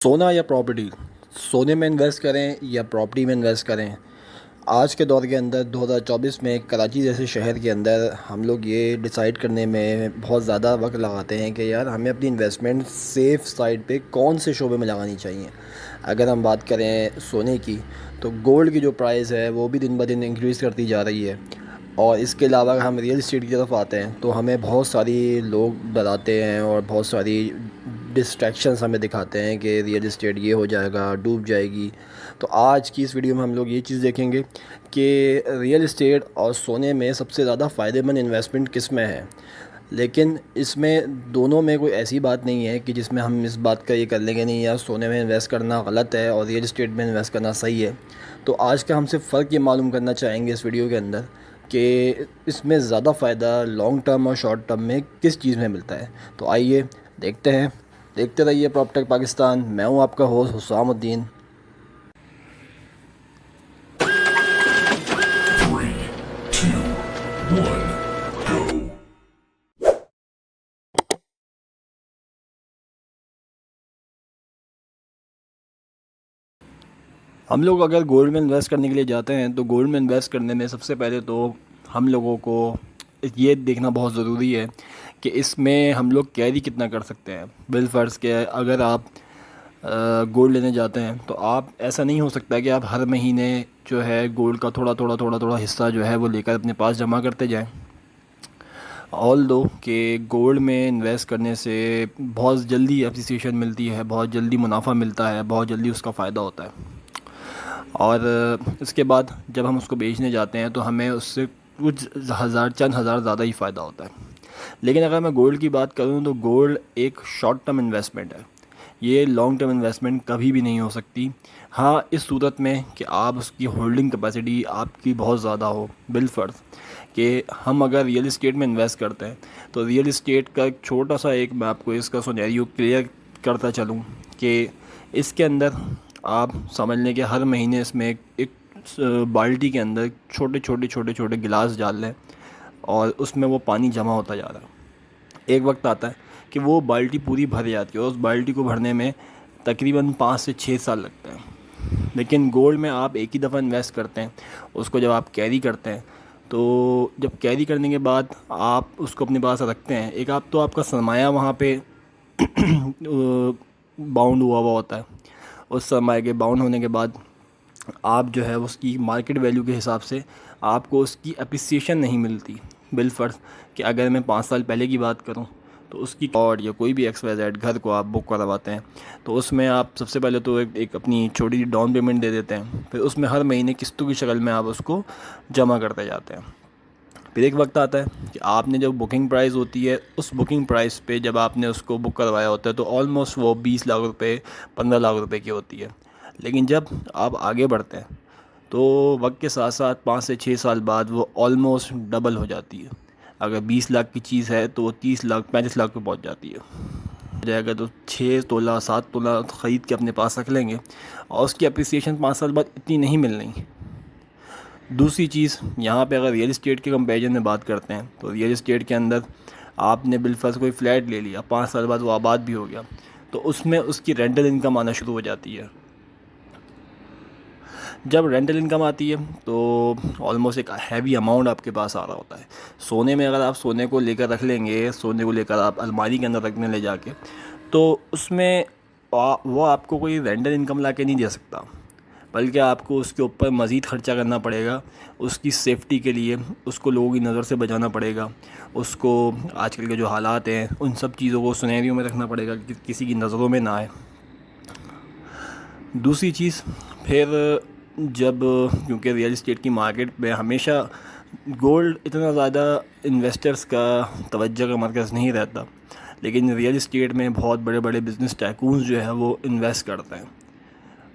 सोना या प्रॉपर्टी, सोने में इन्वेस्ट करें या प्रॉपर्टी में इन्वेस्ट करें। आज के दौर के अंदर 2024 में कराची जैसे शहर के अंदर हम लोग ये डिसाइड करने में बहुत ज़्यादा वक्त लगाते हैं कि यार हमें अपनी इन्वेस्टमेंट सेफ़ साइड पे कौन से शोबे में लगानी चाहिए। अगर हम बात करें सोने की, तो गोल्ड की जो प्राइस है वो भी दिन ब दिन इंक्रीज़ करती जा रही है। और इसके अलावा अगर हम रियल इस्टेट की तरफ आते हैं तो हमें बहुत सारी लोग डराते हैं और बहुत सारी डिस्ट्रैक्शंस हमें दिखाते हैं कि रियल इस्टेट ये हो जाएगा, डूब जाएगी। तो आज की इस वीडियो में हम लोग ये चीज़ देखेंगे कि रियल इस्टेट और सोने में सबसे ज़्यादा फ़ायदेमंद इन्वेस्टमेंट किस में है। लेकिन इसमें दोनों में कोई ऐसी बात नहीं है कि जिसमें हम इस बात का ये कर लेंगे नहीं यार सोने में इन्वेस्ट करना गलत है और रियल इस्टेट में इन्वेस्ट करना सही है। तो आज का हम सिर्फ फ़र्क ये मालूम करना चाहेंगे इस वीडियो के अंदर कि इसमें ज़्यादा फ़ायदा लॉन्ग टर्म और शॉर्ट टर्म में किस चीज़ में मिलता है। तो आइए देखते हैं, देखते रहिए प्रॉपर्टेक पाकिस्तान। मैं हूँ आपका होस्ट हुसामुद्दीन। हम लोग अगर गोल्ड में इन्वेस्ट करने के लिए जाते हैं तो गोल्ड में इन्वेस्ट करने में सबसे पहले तो हम लोगों को ये देखना बहुत ज़रूरी है कि इसमें हम लोग कैरी कितना कर सकते हैं। बिलफर्ज के अगर आप गोल्ड लेने जाते हैं तो आप ऐसा नहीं हो सकता कि आप हर महीने जो है गोल्ड का थोड़ा थोड़ा हिस्सा जो है वो लेकर अपने पास जमा करते जाएं। ऑल दो कि गोल्ड में इन्वेस्ट करने से बहुत जल्दी अप्रिसिएशन मिलती है, बहुत जल्दी मुनाफा मिलता है, बहुत जल्दी उसका फ़ायदा होता है। और इसके बाद जब हम उसको बेचने जाते हैं तो हमें उससे कुछ चंद हज़ार ज़्यादा ही फ़ायदा होता है। लेकिन अगर मैं गोल्ड की बात करूं तो गोल्ड एक शॉर्ट टर्म इन्वेस्टमेंट है, ये लॉन्ग टर्म इन्वेस्टमेंट कभी भी नहीं हो सकती। हाँ, इस सूरत में कि आप उसकी होल्डिंग कैपेसिटी आपकी बहुत ज़्यादा हो। बिलफर्ज कि हम अगर रियल इस्टेट में इन्वेस्ट करते हैं तो रियल इस्टेट का एक छोटा सा एक मैं आपको इसका सिनेरियो क्लियर करता चलूँ कि इसके अंदर आप समझ लें कि हर महीने इसमें एक बाल्टी के अंदर छोटे छोटे गिलास डाल लें और उसमें वो पानी जमा होता जा रहा है। एक वक्त आता है कि वो बाल्टी पूरी भर जाती है और उस बाल्टी को भरने में तकरीबन 5 से 6 साल लगते हैं। लेकिन गोल्ड में आप एक ही दफ़ा इन्वेस्ट करते हैं, उसको जब आप कैरी करते हैं तो जब कैरी करने के बाद आप उसको अपने पास रखते हैं, एक आप तो आपका सरमाया वहाँ पे बाउंड हुआ हुआ होता है। उस सरमाए के बाउंड होने के बाद आप जो है उसकी मार्केट वैल्यू के हिसाब से आपको उसकी अप्रिसिएशन नहीं मिलती। बिलफर्ज कि अगर मैं 5 साल पहले की बात करूं तो उसकी और या कोई भी XYZ घर को आप बुक करवाते हैं तो उसमें आप सबसे पहले तो एक अपनी छोटी सी डाउन पेमेंट दे देते हैं, फिर उसमें हर महीने किस्तों की शक्ल में आप उसको जमा करते जाते हैं। फिर एक वक्त आता है कि आपने जब बुकिंग प्राइस होती है उस बुकिंग प्राइस पे जब आपने उसको बुक करवाया होता है तो ऑलमोस्ट वो 20 लाख रुपए 15 लाख रुपए की होती है। लेकिन जब आप आगे बढ़ते हैं तो वक्त के साथ साथ 5 से 6 साल बाद वो ऑलमोस्ट डबल हो जाती है। अगर 20 लाख की चीज़ है तो वो 30 लाख 35 लाख पे पहुंच जाती है। हो जाएगा तो 6 तोला 7 तोला ख़रीद के अपने पास रख लेंगे और उसकी अप्रिसिएशन 5 साल बाद इतनी नहीं मिलनी। दूसरी चीज़ यहाँ पे अगर रियल इस्टेट के कंपैरिजन में बात करते हैं तो रियल इस्टेट के अंदर आपने बिलफर्ज कोई फ्लैट ले लिया, 5 साल बाद वो आबाद भी हो गया तो उसमें उसकी रेंटल इनकम आना शुरू हो जाती है। जब रेंटल इनकम आती है तो ऑलमोस्ट एक हैवी अमाउंट आपके पास आ रहा होता है। सोने में अगर आप सोने को लेकर रख लेंगे, सोने को लेकर आप अलमारी के अंदर रखने ले जाके, तो उसमें वो आपको कोई रेंटल इनकम ला के नहीं दे सकता, बल्कि आपको उसके ऊपर मज़ीद ख़र्चा करना पड़ेगा। उसकी सेफ़्टी के लिए उसको लोगों की नज़र से बचाना पड़ेगा, उसको आजकल के जो हालात हैं उन सब चीज़ों को सिनेरियो में रखना पड़ेगा कि किसी की नज़रों में ना आए। दूसरी चीज़ फिर जब क्योंकि रियल इस्टेट की मार्केट में हमेशा गोल्ड इतना ज़्यादा इन्वेस्टर्स का तवज्जो का मरकज़ नहीं रहता, लेकिन रियल इस्टेट में बहुत बड़े बड़े बिज़नेस टाइकून्स जो है वो इन्वेस्ट करते हैं।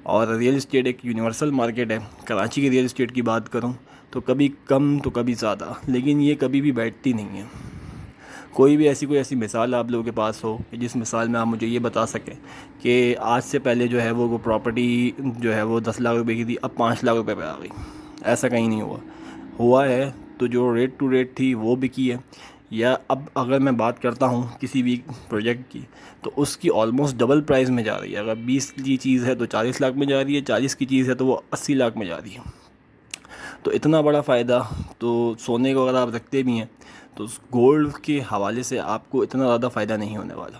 और रियल इस्टेट एक यूनिवर्सल मार्केट है। कराची की रियल इस्टेट की बात करूं तो कभी कम तो कभी ज़्यादा, लेकिन ये कभी भी बैठती नहीं है। कोई ऐसी मिसाल आप लोगों के पास हो कि जिस मिसाल में आप मुझे ये बता सकें कि आज से पहले जो है वो प्रॉपर्टी जो है वो 10 लाख रुपए की थी, अब 5 लाख रुपए पे आ गई। ऐसा कहीं नहीं हुआ। हुआ है तो जो रेट टू रेट थी वो बिकी है, یا اب اگر میں بات کرتا ہوں کسی بھی پروجیکٹ کی تو اس کی آلموسٹ ڈبل پرائز میں جا رہی ہے. اگر 20 کی چیز ہے تو 40 لاکھ میں جا رہی ہے, 40 کی چیز ہے تو وہ 80 لاکھ میں جا رہی ہے. تو اتنا بڑا فائدہ تو سونے کو اگر آپ رکھتے بھی ہیں تو گولڈ کے حوالے سے آپ کو اتنا زیادہ فائدہ نہیں ہونے والا.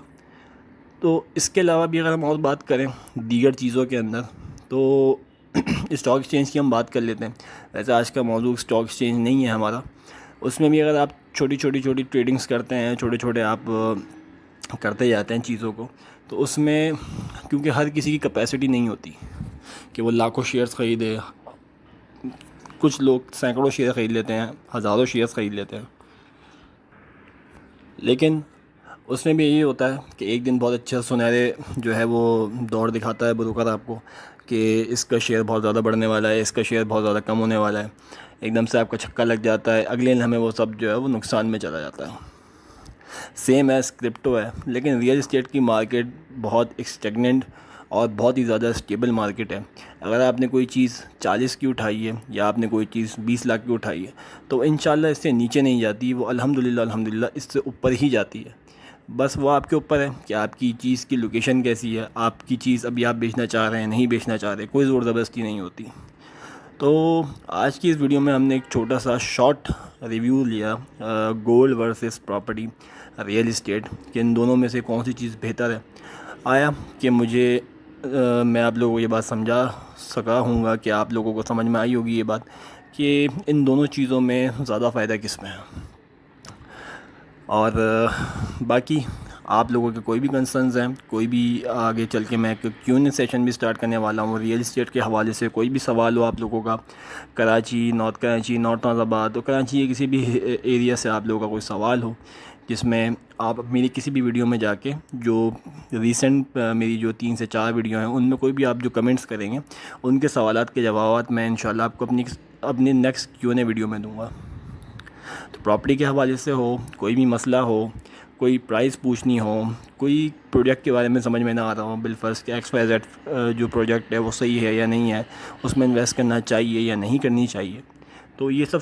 تو اس کے علاوہ بھی اگر ہم اور بات کریں دیگر چیزوں کے اندر تو اسٹاک ایکسچینج کی ہم بات کر لیتے ہیں. ویسے آج کا موضوع اسٹاک ایکسچینج نہیں ہے ہمارا. اس میں بھی اگر آپ چھوٹی ٹریڈنگس کرتے ہیں, چھوٹے آپ کرتے جاتے ہیں چیزوں کو, تو اس میں کیونکہ ہر کسی کی کیپیسٹی نہیں ہوتی کہ وہ لاکھوں شیئرز خریدے. کچھ لوگ سینکڑوں شیئر خرید لیتے ہیں, ہزاروں شیئرز خرید لیتے ہیں. لیکن اس میں بھی یہی ہوتا ہے کہ ایک دن بہت اچھا سنہرے جو ہے وہ دور دکھاتا ہے بروکر آپ کو کہ اس کا شیئر بہت زیادہ بڑھنے والا ہے, اس کا شیئر بہت زیادہ کم ہونے والا ہے. ایک دم سے آپ کا چھکا لگ جاتا ہے, اگلے دن ہمیں وہ سب جو ہے وہ نقصان میں چلا جاتا ہے. سیم ایز کرپٹو ہے, لیکن ریئل اسٹیٹ کی مارکیٹ بہت اسٹیگننٹ اور بہت ہی زیادہ اسٹیبل مارکیٹ ہے. اگر آپ نے کوئی چیز 40 کی اٹھائی ہے یا آپ نے کوئی چیز 20 لاکھ کی اٹھائی ہے تو انشاءاللہ اس سے نیچے نہیں جاتی, وہ الحمدللہ اس سے اوپر ہی جاتی ہے. بس وہ آپ کے اوپر ہے کہ آپ کی چیز کی لوکیشن کیسی ہے, آپ کی چیز ابھی آپ بیچنا چاہ رہے ہیں نہیں بیچنا چاہ رہے, کوئی زور زبردستی نہیں ہوتی. تو آج کی اس ویڈیو میں ہم نے ایک چھوٹا سا شارٹ ریویو لیا gold versus property real estate کہ ان دونوں میں سے کون سی چیز بہتر ہے. آیا کہ مجھے میں آپ لوگوں کو یہ بات سمجھا سکا ہوں گا کہ آپ لوگوں کو سمجھ میں آئی ہوگی یہ بات کہ ان دونوں چیزوں میں زیادہ فائدہ کس میں ہے. اور باقی آپ لوگوں کے کوئی بھی کنسرنز ہیں, کوئی بھی آگے چل کے میں ایک Q&A سیشن بھی سٹارٹ کرنے والا ہوں ریئل اسٹیٹ کے حوالے سے. کوئی بھی سوال ہو آپ لوگوں کا, کراچی, نارتھ کراچی, نارتھ ناز آباد, تو کراچی یا کسی بھی ایریا سے آپ لوگوں کا کوئی سوال ہو جس میں آپ میری کسی بھی ویڈیو میں جا کے جو ریسنٹ میری جو 3 سے 4 ویڈیو ہیں ان میں کوئی بھی آپ جو کمنٹس کریں گے ان کے سوالات کے جوابات میں انشاءاللہ آپ کو اپنی نیکسٹ Q&A ویڈیو میں دوں گا. تو پراپرٹی کے حوالے سے ہو, کوئی بھی مسئلہ ہو, کوئی پرائز پوچھنی ہو, کوئی پروجیکٹ کے بارے میں سمجھ میں نہ آ رہا ہو, بالفرض کہ XYZ جو پروجیکٹ ہے وہ صحیح ہے یا نہیں ہے, اس میں انویسٹ کرنا چاہیے یا نہیں کرنی چاہیے, تو یہ سب